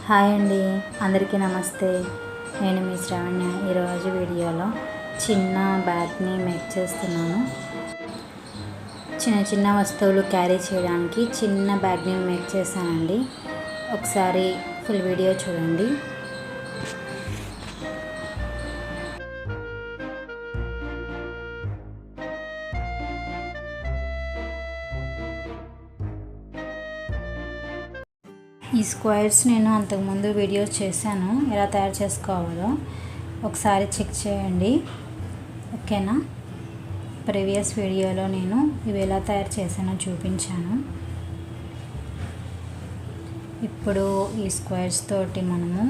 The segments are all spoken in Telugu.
హాయ్ అండి, అందరికీ నమస్తే. నేను మీ శ్రావణ్య. ఈరోజు వీడియోలో చిన్న బ్యాగ్ని మేక్ చేస్తున్నాను. చిన్న చిన్న వస్తువులు క్యారీ చేయడానికి చిన్న బ్యాగ్ని మేక్ చేశానండి. ఒకసారి ఫుల్ వీడియో చూడండి. ఈ స్క్వేర్స్ నేను అంతకుముందు వీడియోస్ చేశాను, ఎలా తయారు చేసుకోవాలో ఒకసారి చెక్ చేయండి, ఓకేనా. ప్రీవియస్ వీడియోలో నేను ఇవి ఎలా తయారు చేశానో చూపించాను. ఇప్పుడు ఈ స్క్వేర్స్ తోటి మనము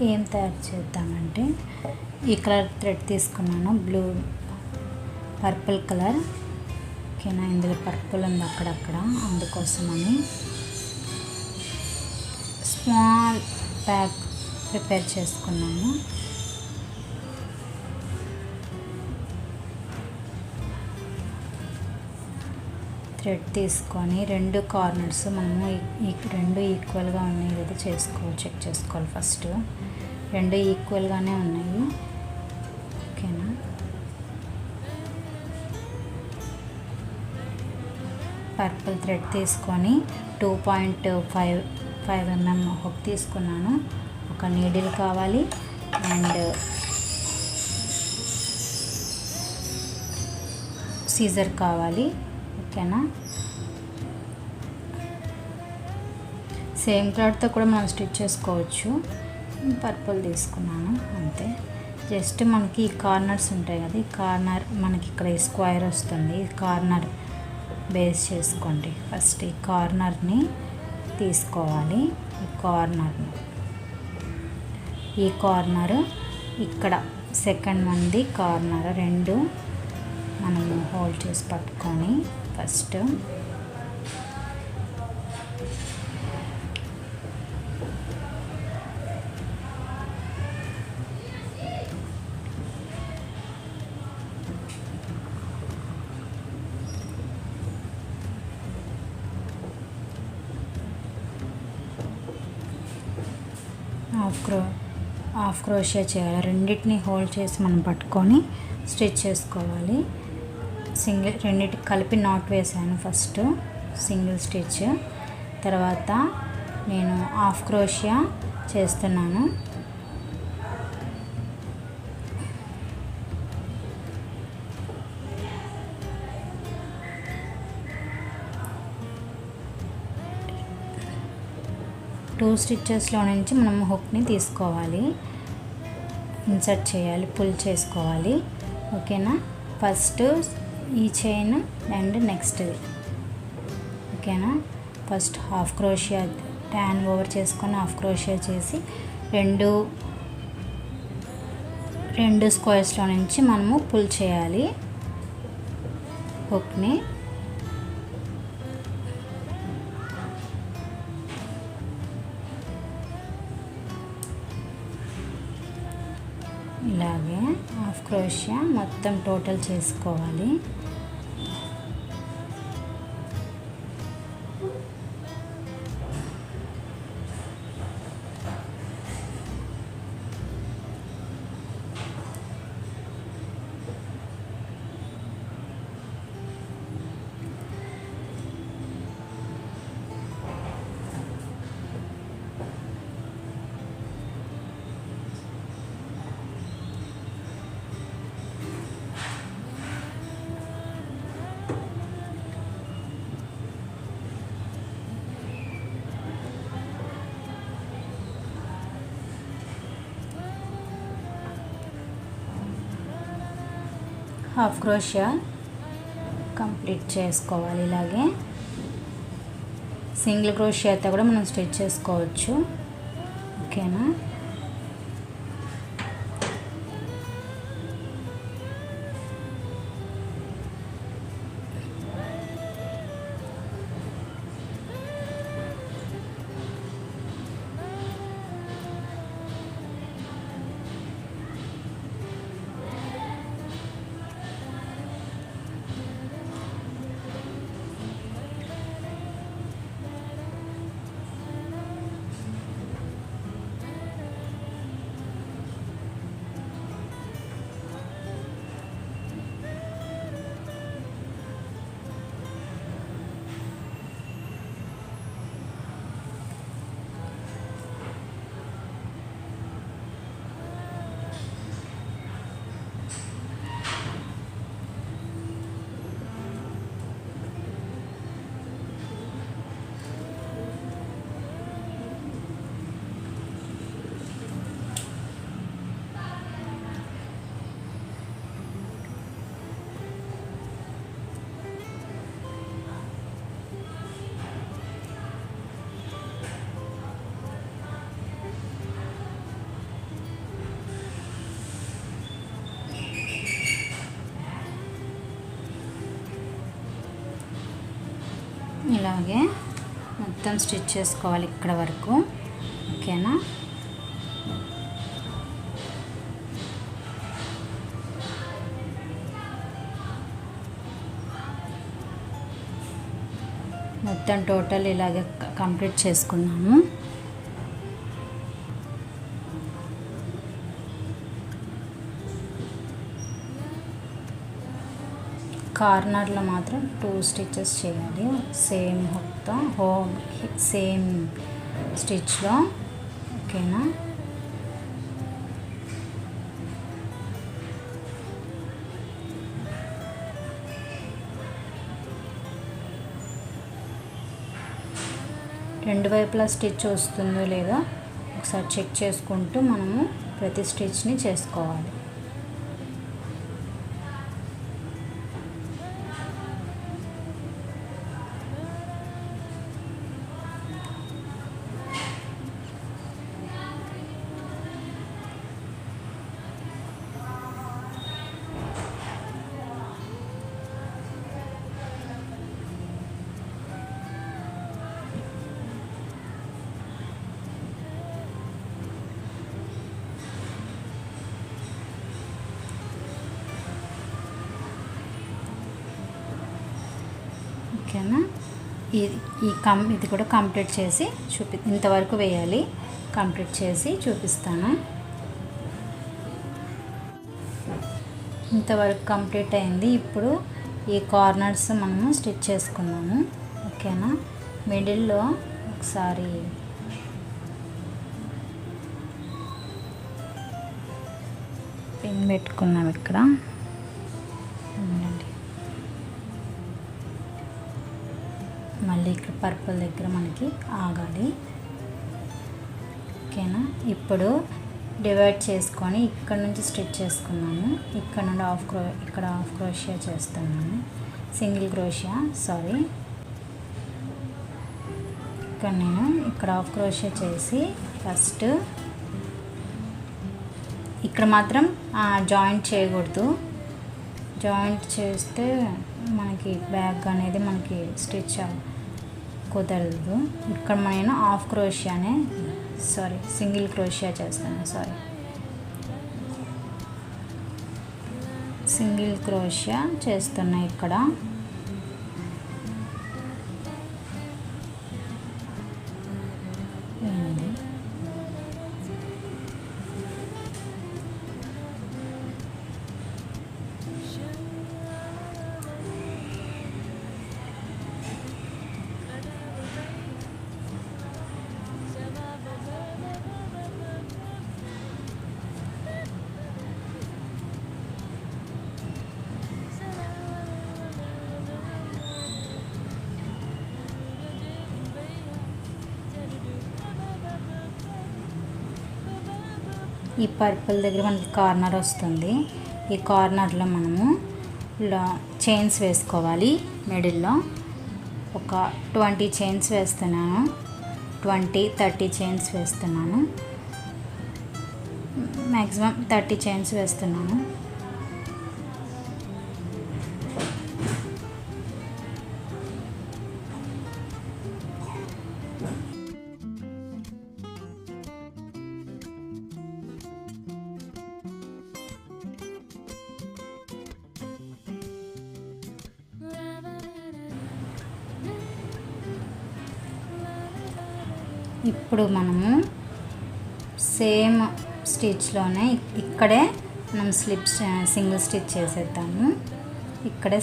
ఏం తయారు చేద్దామంటే, ఈ కలర్ థ్రెడ్ తీసుకున్నాను, పర్పుల్ కలర్, ఓకేనా. ఇందులో పర్పుల్ ఉంది అక్కడక్కడ, అందుకోసమని స్మాల్ బ్యాగ్ ప్రిపేర్ చేసుకున్నాను. థ్రెడ్ తీసుకొని రెండు కార్నర్స్ మనము రెండు ఈక్వల్గా ఉన్నాయి కదా చెక్ చేసుకోవాలి. ఫస్ట్ రెండు ఈక్వల్గానే ఉన్నాయి, ఓకేనా. పర్పుల్ థ్రెడ్ తీసుకొని 2.5 mm హుక్ తీసుకున్నాను. ఒక నీడిల్ కావాలి అండ్ సీజర్ కావాలి, ఓకేనా. సేమ్ క్లాత్తో కూడా మనం స్టిచ్ చేసుకోవచ్చు. పర్పుల్ తీసుకున్నాను అంతే. జస్ట్ మనకి ఈ కార్నర్స్ ఉంటాయి కదా, ఈ కార్నర్ మనకి ఇక్కడ ఈ స్క్వేర్ వస్తుంది, ఈ కార్నర్ బేస్ చేసుకోండి. ఫస్ట్ ఈ కార్నర్ని తీసుకోవాలి. ఈ కార్నర్ ఇక్కడ సెకండ్ మంది కార్నర్ రెండు మనము హోల్డ్ చేసి పట్టుకొని ఫస్ట్ హాఫ్ క్రోషియా చేయాలి. రెండింటిని హోల్డ్ చేసి మనం పట్టుకొని స్టిచ్ చేసుకోవాలి. రెండింటికి కలిపి నాట్ వేసాను. ఫస్ట్ సింగిల్ స్టిచ్, తర్వాత నేను హాఫ్ క్రోషియా చేస్తున్నాను. టూ స్టిచ్చెస్లో నుంచి మనం హుక్ని తీసుకోవాలి, ఇన్సర్ట్ చేయాలి, పుల్ చేసుకోవాలి, ఓకేనా. ఫస్ట్ ఈ చైన్ అండ్ నెక్స్ట్, ఓకేనా. ఫస్ట్ హాఫ్ క్రోషియా ట్యాన్ ఓవర్ చేసుకొని హాఫ్ క్రోషియా చేసి రెండు స్క్వేర్స్లో నుంచి మనము పుల్ చేయాలి హుక్ని. ఇలాగే హాఫ్ క్రోషియా మొత్తం టోటల్ చేసుకోవాలి. హాఫ్ క్రోషియా కంప్లీట్ చేసుకోవాలి. ఇలాగే సింగిల్ క్రోషియాతో కూడా మనం స్టిచ్ చేసుకోవచ్చు, ఓకేనా. ఇలాగే మొత్తం స్టిచ్ చేసుకోవాలి ఇక్కడ వరకు. ఓకేనా? మొత్తం టోటల్ ఇలాగే కంప్లీట్ చేసుకున్నాము. కార్నర్లో మాత్రం 2 స్టిచెస్ చేయాలి సేమ్ హుక్తో, సేమ్ స్టిచ్లో. ఓకేనా? రెండు వైపులా స్టిచ్ వస్తుందో లేదో ఒకసారి చెక్ చేసుకుంటూ మనము ప్రతి స్టిచ్ని చేసుకోవాలి. ఓకేనా? ఇది కూడా కంప్లీట్ చేసి ఇంతవరకు వేయాలి. కంప్లీట్ చేసి చూపిస్తాను. ఇంతవరకు కంప్లీట్ అయింది. ఇప్పుడు ఈ కార్నర్స్ మనము స్టిచ్ చేసుకున్నాము. ఓకేనా? మిడిల్లో ఒకసారి పిన్ పెట్టుకున్నాం ఇక్కడ. మళ్ళీ ఇక్కడ పర్పుల్ దగ్గర మనకి ఆగాలి. ఓకేనా? ఇప్పుడు డివైడ్ చేసుకొని ఇక్కడ నుంచి స్టిచ్ చేసుకున్నాము. ఇక్కడ నుండి ఇక్కడ హాఫ్ క్రోషియా చేస్తున్నాను. సింగిల్ క్రోషియా ఇక్కడ నేను ఇక్కడ హాఫ్ క్రోషియా చేసి ఫస్ట్ ఇక్కడ మాత్రం జాయింట్ చేయకూడదు. జాయింట్ చేస్తే మనకి బ్యాగ్ అనేది మనకి స్టిచ్ కుదరదు. ఇక్కడ నేను హాఫ్ క్రోషియానే సింగిల్ క్రోషియా చేస్తాను. సింగిల్ క్రోషియా చేస్తున్నా ఇక్కడ. ఈ పర్పుల్ దగ్గర మనకి కార్నర్ వస్తుంది. ఈ కార్నర్లో మనము చైన్స్ వేసుకోవాలి. మిడిల్లో ఒక 20 చైన్స్ వేస్తున్నాను. 20-30 చైన్స్ వేస్తున్నాను. మ్యాక్సిమం 30 చైన్స్ వేస్తున్నాను. ఇప్పుడు మనము సేమ్ స్టిచ్లోనే ఇక్కడే మనం సింగిల్ స్టిచ్ చేసేద్దాము. ఇక్కడే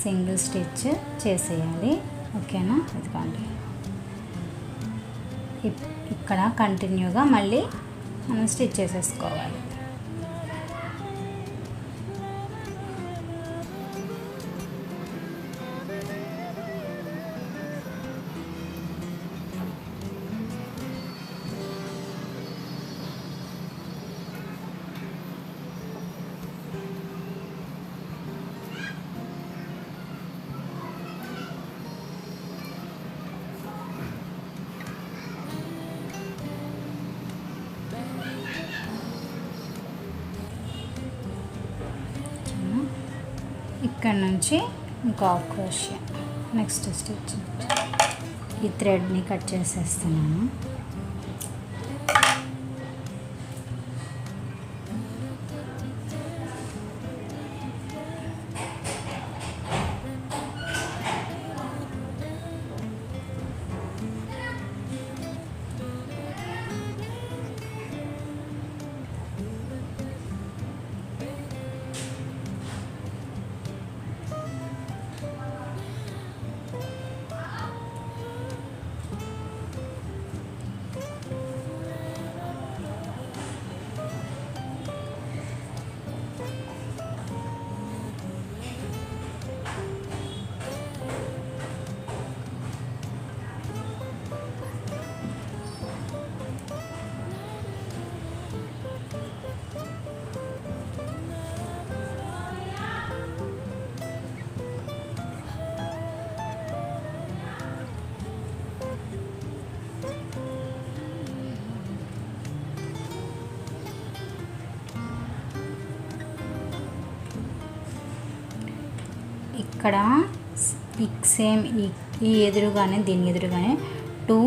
సింగిల్ స్టిచ్ చేసేయాలి. ఓకేనా? ఇదిగోండి, ఇక్కడ కంటిన్యూగా మళ్ళీ మనం స్టిచ్ చేసేసుకోవాలి. ఇక్కడ నుంచి ఇంకో క్రోషియా నెక్స్ట్ స్టిచ్ ఈ థ్రెడ్ని కట్ చేసేస్తున్నాను. ఇక్కడ సేమ్ ఈ ఎదురుగానే దీని ఎదురుగానే 2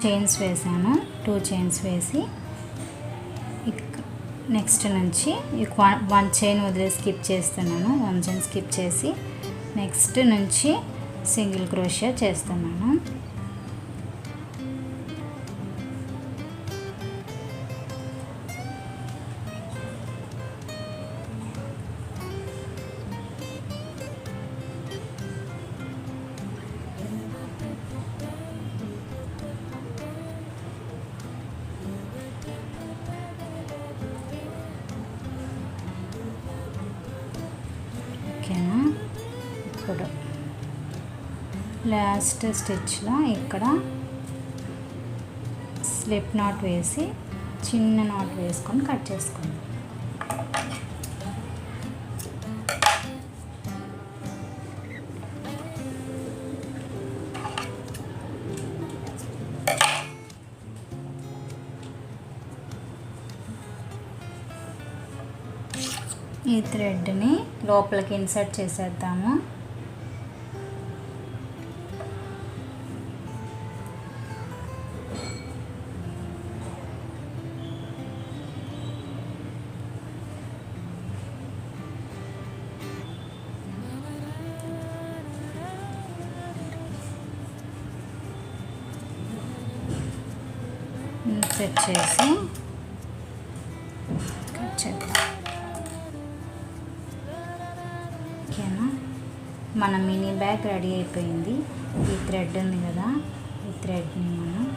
చైన్స్ వేసాను. 2 చైన్స్ వేసి నెక్స్ట్ నుంచి 1 చైన్ వదిలేసి స్కిప్ చేస్తున్నాను. 1 చైన్ స్కిప్ చేసి నెక్స్ట్ నుంచి సింగిల్ క్రోషియా చేస్తున్నాను. ఓకేనా, ఇప్పుడు లాస్ట్ స్టిచ్లో ఇక్కడ స్లిప్ నాట్ వేసి చిన్న నాట్ వేసుకొని కట్ చేసుకోండి. ఈ థ్రెడ్ని లోపలికి ఇన్సర్ట్ చేసేద్దాము. ఇన్సర్ట్ చేసి కట్ చేద్దాం. ఓకేనా, మన మినీ బ్యాగ్ రెడీ అయిపోయింది. ఈ థ్రెడ్ ఉంది కదా, ఈ థ్రెడ్ని మనం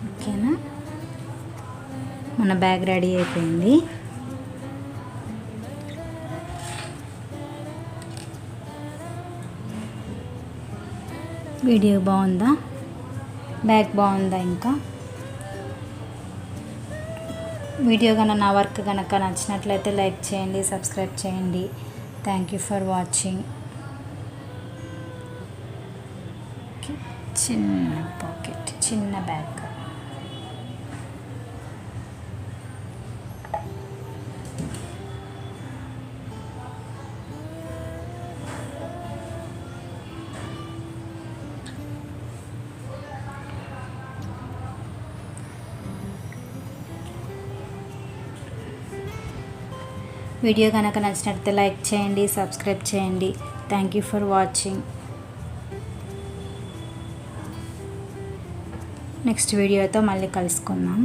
ఓకేనా, మన బ్యాగ్ రెడీ అయిపోయింది. వీడియో బాగుందా? బ్యాగ్ బాగుందా? ఇంకా వీడియో కనుక నా వర్క్ కనుక నచ్చినట్లయితే లైక్ చేయండి, సబ్స్క్రైబ్ చేయండి. Thank you for watching. చిన్న పాకెట్, చిన్న బ్యాగ్. వీడియో కనుక నచ్చినట్లయితే లైక్ చేయండి, సబ్స్క్రైబ్ చేయండి. Thank you for watching. Next వీడియోతో మళ్ళీ కలుసుకుందాం.